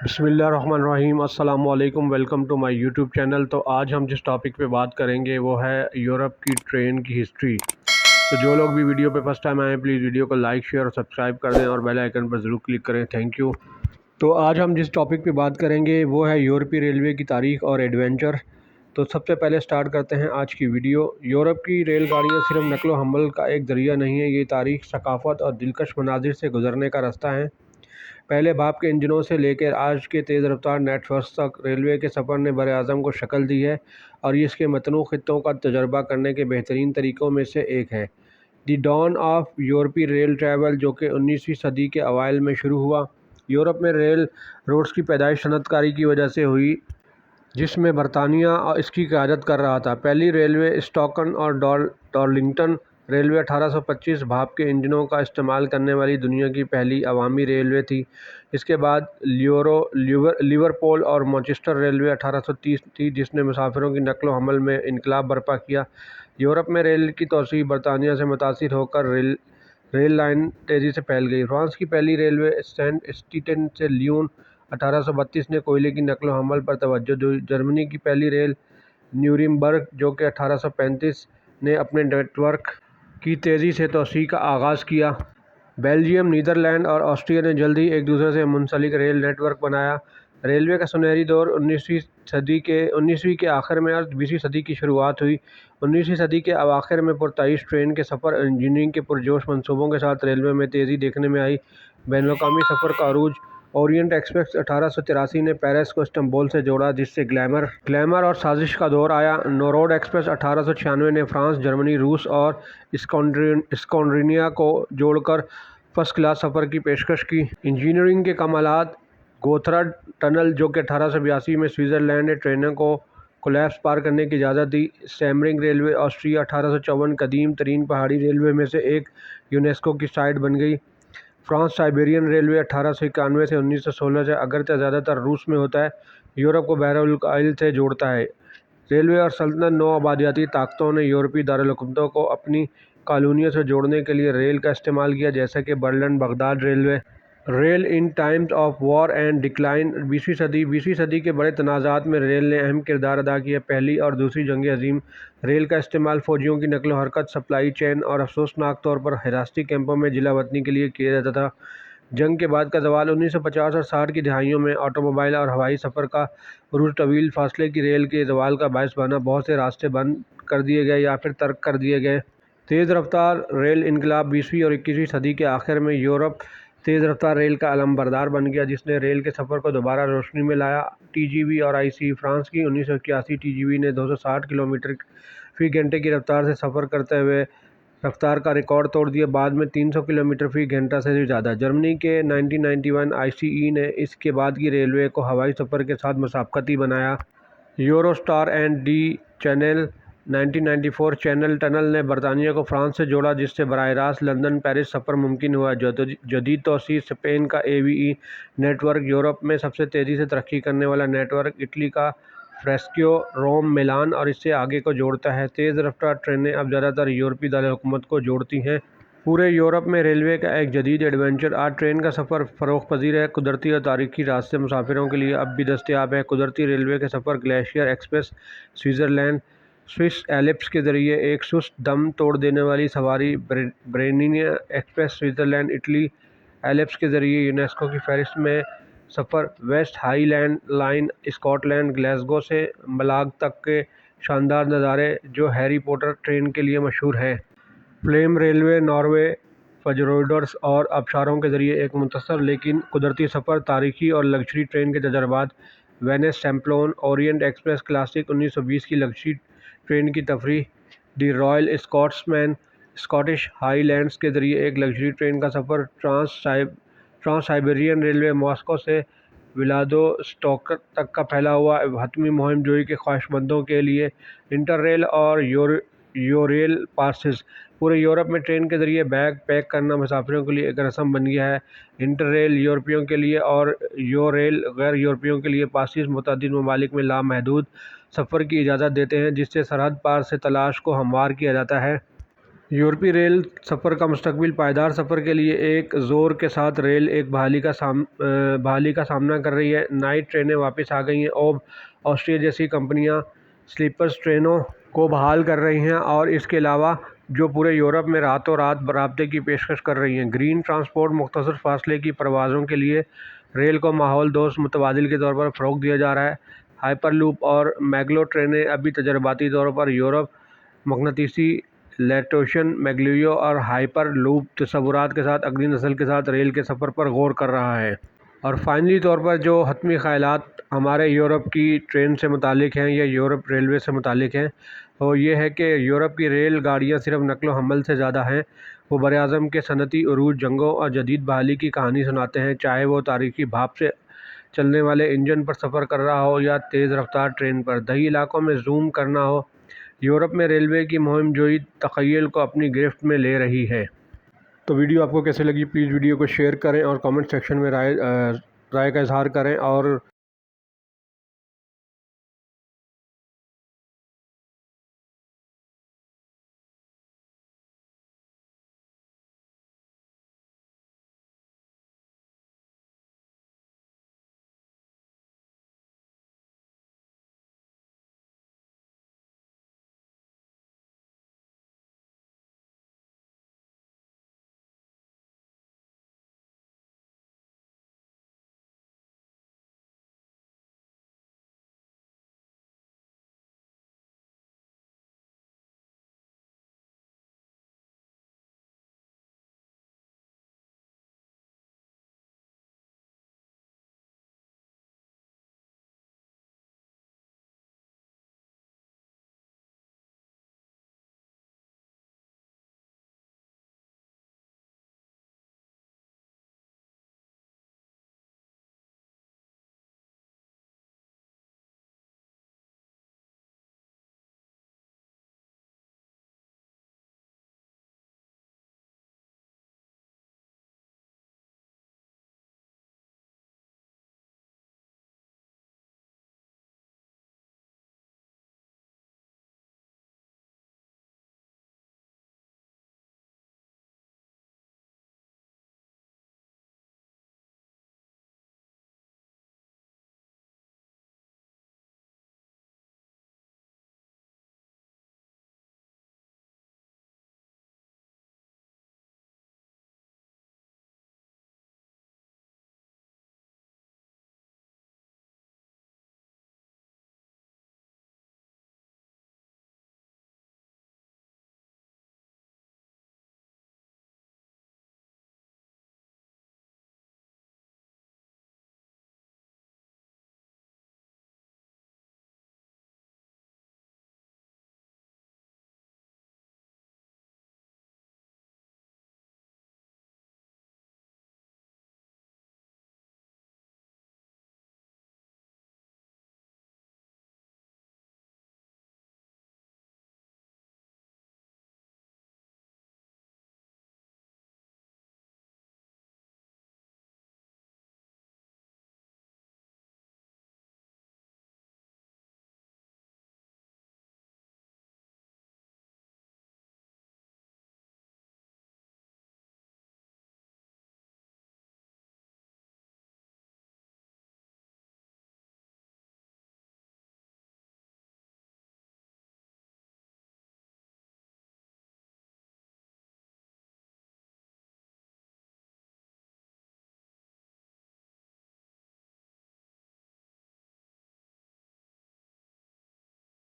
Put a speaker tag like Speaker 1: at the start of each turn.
Speaker 1: بسم اللہ الرحمن الرحیم۔ السلام علیکم، welcome to my YouTube channel. تو آج ہم جس ٹاپک پہ بات کریں گے وہ ہے یورپ کی ٹرین کی ہسٹری۔ تو جو لوگ بھی ویڈیو پہ فرسٹ ٹائم آئیں پلیز ویڈیو کو لائک شیئر اور سبسکرائب کر دیں اور بیل آئیکن پر ضرور کلک کریں، تھینک یو۔ تو آج ہم جس ٹاپک پہ بات کریں گے وہ ہے یورپی ریلوے کی تاریخ اور ایڈونچر۔ تو سب سے پہلے سٹارٹ کرتے ہیں آج کی ویڈیو۔ یورپ کی ریل گاڑیاں صرف نقل و حمل کا ایک ذریعہ نہیں ہیں، یہ تاریخ، ثقافت اور دلکش مناظر سے گزرنے کا راستہ ہیں۔ پہلے بھاپ کے انجنوں سے لے کر آج کے تیز رفتار نیٹ ورکس تک، ریلوے کے سفر نے بر اعظم کو شکل دی ہے اور یہ اس کے متنوع خطوں کا تجربہ کرنے کے بہترین طریقوں میں سے ایک ہے۔ دی ڈان آف یورپی ریل ٹریول، جو کہ 19ویں صدی کے اوائل میں شروع ہوا، یورپ میں ریل روڈز کی پیدائش صنعت کاری کی وجہ سے ہوئی، جس میں برطانیہ اس کی قیادت کر رہا تھا۔ پہلی ریلوے اسٹاکٹن اور ڈارلنگٹن ریلوے 1825 بھاپ کے انجنوں کا استعمال کرنے والی دنیا کی پہلی عوامی ریلوے تھی۔ اس کے بعد لیورپول اور مانچسٹر ریلوے 1830 تھی، جس نے مسافروں کی نقل و حمل میں انقلاب برپا کیا۔ یورپ میں ریل کی توسیع برطانیہ سے متاثر ہو کر ریل لائن تیزی سے پھیل گئی۔ فرانس کی پہلی ریلوے سینٹ اسٹیٹن سے لیون 1832 نے کوئلے کی نقل و حمل پر توجہ دی۔ جرمنی کی پہلی ریل نیورمبرگ، جو کہ 1835 نے اپنے نیٹ ورک کی تیزی سے توسیع کا آغاز کیا۔ بیلجیم، نیدرلینڈ اور آسٹریا نے جلد ہی ایک دوسرے سے منسلک ریل نیٹ ورک بنایا۔ ریلوے کا سنہری دور 19ویں کے آخر میں اور 20ویں صدی کی شروعات ہوئی۔ 19ویں صدی کے اواخر میں پرتعیش ٹرین کے سفر اور انجینئرنگ کے پرجوش منصوبوں کے ساتھ ریلوے میں تیزی دیکھنے میں آئی۔ بین الاقوامی سفر کا عروج، اورینٹ ایکسپریس 1883 نے پیرس کو استنبول سے جوڑا، جس سے گلیمر اور سازش کا دور آیا۔ نورڈ ایکسپریس 1896 نے فرانس، جرمنی، روس اور اسکانڈینیویا کو جوڑ کر فرسٹ کلاس سفر کی پیشکش کی۔ انجینئرنگ کے کمالات، گوتھرڈ ٹنل، جو کہ 1882 میں سوئٹزرلینڈ نے ٹرینوں کو کولیپس پار کرنے کی اجازت دی۔ سیمرنگ ریلوے، آسٹریا 1854 قدیم ترین پہاڑی ریلوے میں سے ایک، یونیسکو کی سائٹ بن گئی۔ فرانس سائبیرین ریلوے 1891 سے 1916 سے، اگرچہ زیادہ تر روس میں ہوتا ہے، یورپ کو بحر الکاہل سے جوڑتا ہے۔ ریلوے اور سلطنت نو آبادیاتی طاقتوں نے یورپی دارالحکومتوں کو اپنی کالونیوں سے جوڑنے کے لیے ریل کا استعمال کیا، جیسا کہ Berlin Baghdad railway. Rail in times of war and decline, 20ویں صدی کے بڑے تنازعات میں ریل نے اہم کردار ادا کیا۔ پہلی اور دوسری جنگ عظیم، ریل کا استعمال فوجیوں کی نقل و حرکت، سپلائی چین اور افسوسناک طور پر حراستی کیمپوں میں جلا وطنی کے لیے کیا جاتا تھا۔ جنگ کے بعد کا زوال، 1950 اور 60 کی دہائیوں میں آٹو موبائل اور ہوائی سفر کا عروج طویل فاصلے کی ریل کے زوال کا باعث بنا۔ بہت سے راستے بند کر دیے گئے یا پھر ترک کر دیے گئے۔ تیز رفتار ریل انقلاب، 20ویں اور 21ویں صدی کے آخر میں یورپ تیز رفتار ریل کا علم بردار بن گیا، جس نے ریل کے سفر کو دوبارہ روشنی میں لایا۔ ٹی جی وی اور آئی سی۔ فرانس کی 1981 ٹی جی وی نے 260 کلومیٹر فی گھنٹے کی رفتار سے سفر کرتے ہوئے رفتار کا ریکارڈ توڑ دیا، بعد میں 300 کلومیٹر فی گھنٹہ سے بھی زیادہ۔ جرمنی کے 1991 آئی سی ای نے اس کے بعد کی ریلوے کو ہوائی سفر کے ساتھ مسابقتی بنایا۔ Euro star and D channel, 1994 channel tunnel نے برطانیہ کو فرانس سے جوڑا، جس سے براہ راست لندن پیرس سفر ممکن ہوا۔ جدید توسیع، اسپین کا اے وی ای نیٹ ورک، یورپ میں سب سے تیزی سے ترقی کرنے والا نیٹ ورک، اٹلی کا فریسکیو روم، میلان اور اس سے آگے کو جوڑتا ہے۔ تیز رفتار ٹرینیں اب زیادہ تر یورپی دارالحکومت کو جوڑتی ہیں۔ پورے یورپ میں ریلوے کا ایک جدید ایڈونچر، آج ٹرین کا سفر فروغ پذیر ہے۔ قدرتی اور تاریخی راستے مسافروں کے لیے اب بھی دستیاب ہیں۔ قدرتی ریلوے کے سفر، Glacier Express Switzerland, Swiss Alps کے ذریعے ایک سست دم توڑ دینے والی سواری، Bernina Express Switzerland Italy, Alps کے ذریعے یونیسکو کی فہرست میں سفر، West Highland Line Scotland, Glasgow سے ملاگ تک کے شاندار نظارے جو ہیری پوٹر ٹرین کے لیے مشہور ہیں۔ فلیم ریلوے، ناروے، فجروڈرس اور آبشاروں کے ذریعے ایک مختصر لیکن قدرتی سفر، تاریخی اور لگژری ٹرین کے تجربات، وینس سیمپلون، اورینٹ ایکسپریس کلاسک 1920 کی لگژری ٹرین کی تفریح، دی رائل اسکاٹسمین، اسکاٹش ہائی لینڈز کے ذریعے ایک لگژری ٹرین کا سفر، ٹرانس سائبیرین ریلوے، ماسکو سے ولادوسٹوک تک کا پھیلا ہوا حتمی مہم جوئی کے خواہشمندوں کے لیے، انٹر ریل اور یوریل پاسز۔ پورے یورپ میں ٹرین کے ذریعے بیگ پیک کرنا مسافروں کے لیے ایک رسم بن گیا ہے۔ انٹر ریل یورپیوں کے لیے اور یوریل غیر یورپیوں کے لیے پاسز متعدد ممالک میں لامحدود سفر کی اجازت دیتے ہیں، جس سے سرحد پار سے تلاش کو ہموار کیا جاتا ہے۔ یورپی ریل سفر کا مستقبل پائیدار سفر کے لیے ایک زور کے ساتھ ریل ایک بحالی کا سامنا کر رہی ہے۔ نائٹ ٹرینیں واپس آ گئی ہیں اور آسٹریا جیسی کمپنیاں سلیپرز ٹرینوں کو بحال کر رہی ہیں اور اس کے علاوہ جو پورے یورپ میں راتوں رات رابطے کی پیشکش کر رہی ہیں۔ گرین ٹرانسپورٹ مختصر فاصلے کی پروازوں کے لیے ریل کو ماحول دوست متبادل کے طور پر فروغ دیا جا رہا ہے۔ ہائپر لوپ اور میگلو ٹرینیں ابھی تجرباتی طور پر یورپ مقناطیسی لیٹوشن میگلیو اور ہائپر لوپ تصورات کے ساتھ اگلی نسل کے ساتھ ریل کے سفر پر غور کر رہا ہے۔ اور فائنلی طور پر جو حتمی خیالات ہمارے یورپ کی ٹرین سے متعلق ہیں یا یورپ ریلوے سے متعلق ہیں وہ یہ ہے کہ یورپ کی ریل گاڑیاں صرف نقل و حمل سے زیادہ ہیں۔ وہ براعظم کے صنعتی عروج، جنگوں اور جدید بحالی کی کہانی سناتے ہیں، چاہے وہ تاریخی بھاپ سے چلنے والے انجن پر سفر کر رہا ہو یا تیز رفتار ٹرین پر دیہی علاقوں میں زوم کرنا ہو۔ یورپ میں ریلوے کی مہم جوئی تخیل کو اپنی گرفت میں لے رہی ہے۔ تو ویڈیو آپ کو کیسے لگی؟ پلیز ویڈیو کو شیئر کریں اور کامنٹ سیکشن میں رائے کا اظہار کریں اور